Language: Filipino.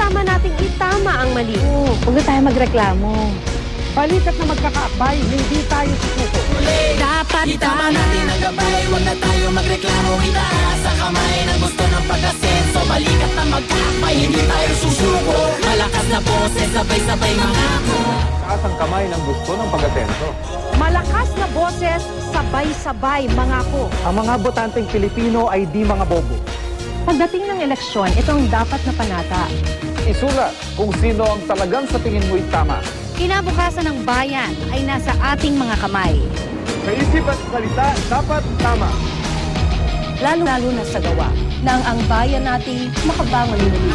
Kasama nating itama ang mali. Huwag na tayo magreklamo. Balikat na magkakaabay, hindi tayo susuko. Dapat Itama natin ang gabay, huwag na tayo magreklamo. Itaas sa kamay ng gusto ng pag-asenso. Balikat na magkakabay, hindi tayo susuko. Malakas na boses, sabay-sabay mangako. Taas ang kamay ng gusto ng pag-asenso. malakas na boses, sabay-sabay mangako. Ang mga botanteng Pilipino ay di mga bobo. Pagdating ng eleksyon, ito ang dapat na panata. Isulat kung sino ang talagang sa tingin mo'y tama. Kinabukasan ng bayan ay nasa ating mga kamay. Sa isip at salita, dapat tama. Lalo-lalo na sa gawa, nang ang bayan nating makabangon muli.